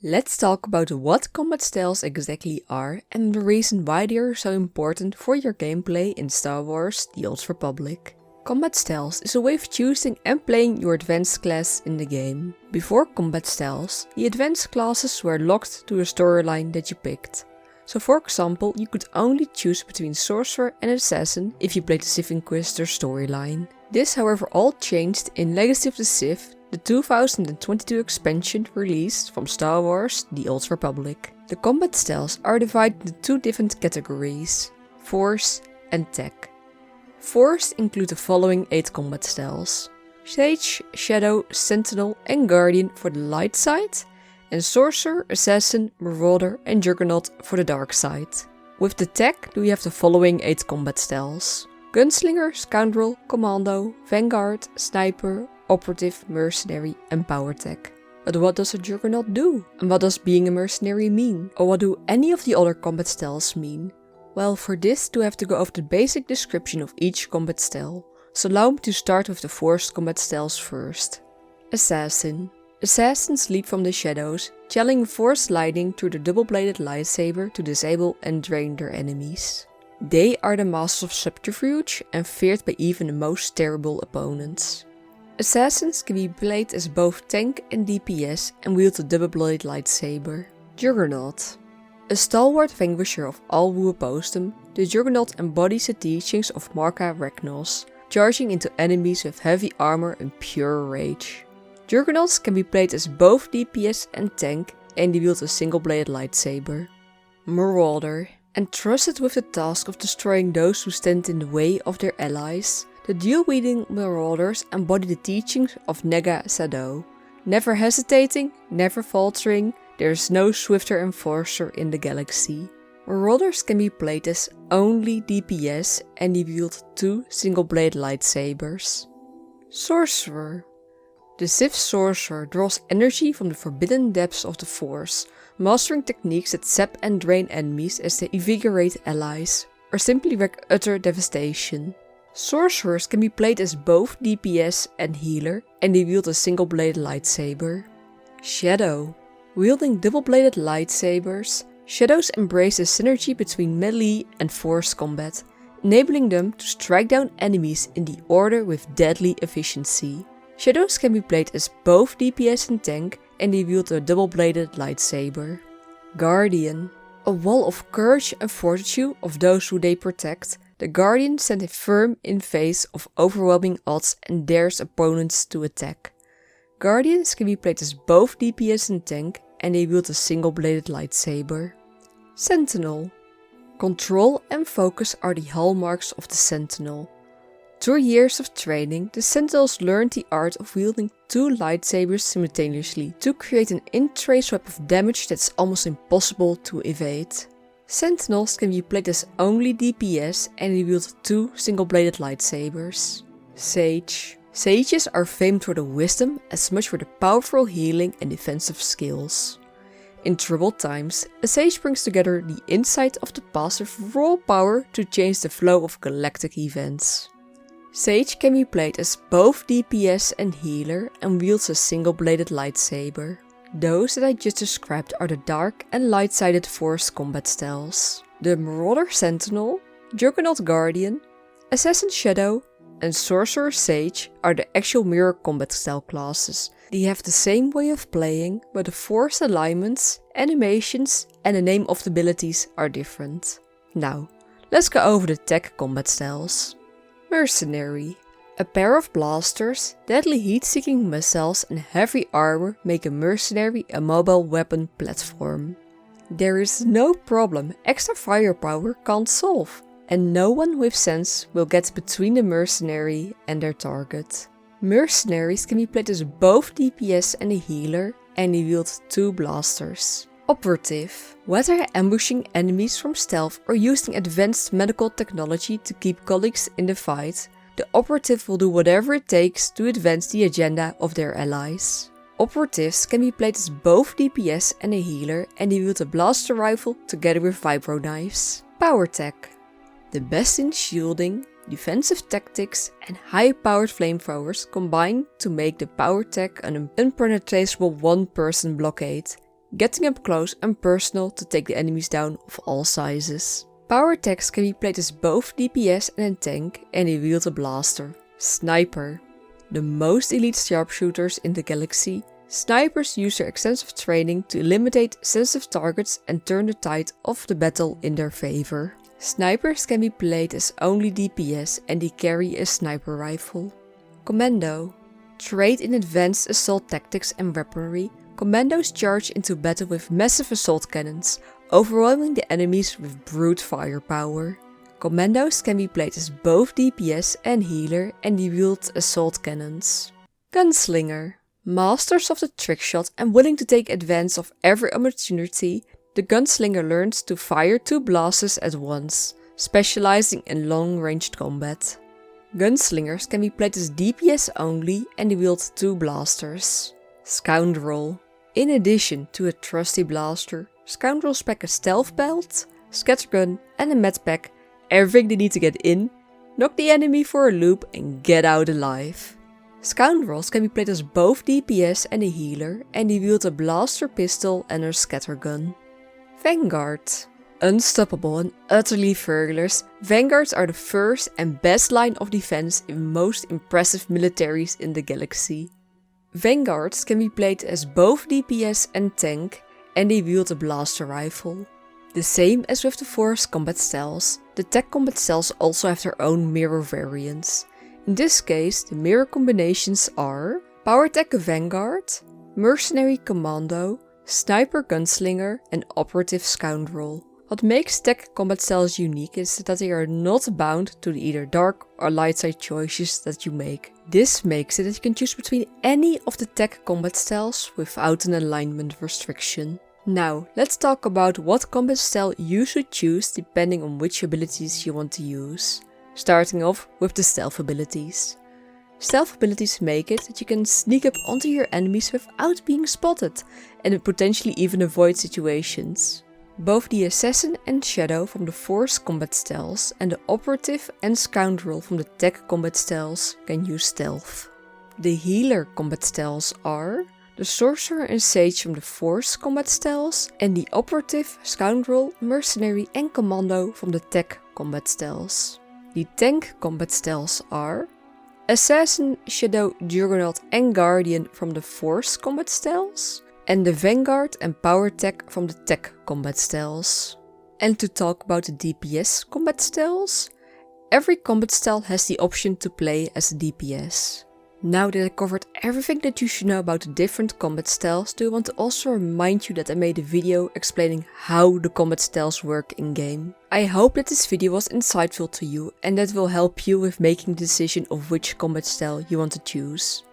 Let's talk about what combat styles exactly are and the reason why they are so important for your gameplay in Star Wars: The Old Republic. Combat styles is a way of choosing and playing your advanced class in the game. Before combat styles, the advanced classes were locked to a storyline that you picked. So for example, you could only choose between Sorcerer and Assassin if you played the Sith Inquisitor storyline. This however all changed in Legacy of the Sith, the 2022 expansion released from Star Wars: The Old Republic. The combat styles are divided into two different categories: Force and Tech. Force include the following 8 combat styles: Sage, Shadow, Sentinel and Guardian for the light side, and Sorcerer, Assassin, Marauder and Juggernaut for the dark side. With the Tech we have the following 8 combat styles: Gunslinger, Scoundrel, Commando, Vanguard, Sniper, Operative, Mercenary and Powertech. But what does a Juggernaut do? And what does being a mercenary mean? Or what do any of the other combat styles mean? Well, for this we have to go over the basic description of each combat style. So allow me to start with the Force combat styles first. Assassin. Assassins leap from the shadows, channeling Force lightning through the double-bladed lightsaber to disable and drain their enemies. They are the masters of subterfuge and feared by even the most terrible opponents. Assassins can be played as both tank and DPS and wield a double-bladed lightsaber. Juggernaut. A stalwart vanquisher of all who oppose them, the Juggernaut embodies the teachings of Marka Ragnos, charging into enemies with heavy armor and pure rage. Juggernauts can be played as both DPS and tank, and they wield a single-bladed lightsaber. Marauder. Entrusted with the task of destroying those who stand in the way of their allies, the dual-wielding Marauders embody the teachings of Nega Sado. Never hesitating, never faltering, there is no swifter enforcer in the galaxy. Marauders can be played as only DPS and they wield 2 single-bladed lightsabers. Sorcerer. The Sith Sorcerer draws energy from the forbidden depths of the Force, mastering techniques that sap and drain enemies as they invigorate allies, or simply wreak utter devastation. Sorcerers can be played as both DPS and healer, and they wield a single-bladed lightsaber. Shadow. Wielding double-bladed lightsabers, Shadows embrace the synergy between melee and Force combat, enabling them to strike down enemies in the order with deadly efficiency. Shadows can be played as both DPS and tank, and they wield a double-bladed lightsaber. Guardian. A wall of courage and fortitude of those who they protect, the Guardian stands firm in face of overwhelming odds and dares opponents to attack. Guardians can be played as both DPS and tank, and they wield a single-bladed lightsaber. Sentinel. Control and focus are the hallmarks of the Sentinel. Through years of training, the Sentinels learned the art of wielding 2 lightsabers simultaneously to create an in-trace web of damage that's almost impossible to evade. Sentinels can be played as only DPS and they wield 2 single-bladed lightsabers. Sage. Sages are famed for their wisdom as much for the powerful healing and defensive skills. In troubled times, a sage brings together the insight of the past with raw power to change the flow of galactic events. Sage can be played as both DPS and healer and wields a single-bladed lightsaber. Those that I just described are the dark and light-sided Force combat styles. The Marauder Sentinel, Juggernaut Guardian, Assassin Shadow and Sorcerer Sage are the actual mirror combat style classes. They have the same way of playing, but the Force alignments, animations and the name of the abilities are different. Now, let's go over the tech combat styles. Mercenary. A pair of blasters, deadly heat-seeking missiles and heavy armor make a mercenary a mobile weapon platform. There is no problem extra firepower can't solve, and no one with sense will get between the mercenary and their target. Mercenaries can be played as both DPS and a healer, and they wield 2 blasters. Operative. Whether ambushing enemies from stealth or using advanced medical technology to keep colleagues in the fight, the Operative will do whatever it takes to advance the agenda of their allies. Operatives can be played as both DPS and a healer, and they wield a blaster rifle together with vibro knives. Powertech. The best in shielding, defensive tactics and high-powered flamethrowers combine to make the Powertech an impenetrable one-person blockade. getting up close and personal to take the enemies down of all sizes. Powertechs can be played as both DPS and a tank, and they wield a blaster. Sniper. The most elite sharpshooters in the galaxy, snipers use their extensive training to eliminate sensitive targets and turn the tide of the battle in their favor. Snipers can be played as only DPS and they carry a sniper rifle. Commando. Trained in advanced assault tactics and weaponry, commandos charge into battle with massive assault cannons, overwhelming the enemies with brute firepower. Commandos can be played as both DPS and healer and they wield assault cannons. Gunslinger. Masters of the trickshot and willing to take advantage of every opportunity, the Gunslinger learns to fire 2 blasters at once, specializing in long-ranged combat. Gunslingers can be played as DPS only and they wield 2 blasters. Scoundrel. In addition to a trusty blaster, Scoundrels pack a stealth belt, scattergun and a medpack, everything they need to get in, knock the enemy for a loop and get out alive. Scoundrels can be played as both DPS and a healer and they wield a blaster pistol and a scattergun. Vanguard. Unstoppable and utterly fearless, Vanguards are the first and best line of defense in most impressive militaries in the galaxy. Vanguards can be played as both DPS and tank and they wield a blaster rifle. The same as with the Force combat styles, the tech combat styles also have their own mirror variants. In this case, the mirror combinations are Powertech Vanguard, Mercenary Commando, Sniper Gunslinger and Operative Scoundrel. What makes tech combat styles unique is that they are not bound to the either dark or light side choices that you make. This makes it that you can choose between any of the tech combat styles without an alignment restriction. Now, let's talk about what combat style you should choose depending on which abilities you want to use. Starting off with the stealth abilities. Stealth abilities make it that you can sneak up onto your enemies without being spotted and potentially even avoid situations. Both the Assassin and Shadow from the Force combat styles and the Operative and Scoundrel from the Tech combat styles can use stealth. The Healer combat styles are the Sorcerer and Sage from the Force combat styles and the Operative, Scoundrel, Mercenary and Commando from the Tech combat styles. The Tank combat styles are Assassin, Shadow, Juggernaut and Guardian from the Force combat styles, and the Vanguard and Powertech from the Tech combat styles. And to talk about the DPS combat styles, every combat style has the option to play as a DPS. Now that I covered everything that you should know about the different combat styles, do I want to also remind you that I made a video explaining how the combat styles work in game. I hope that this video was insightful to you and that will help you with making the decision of which combat style you want to choose.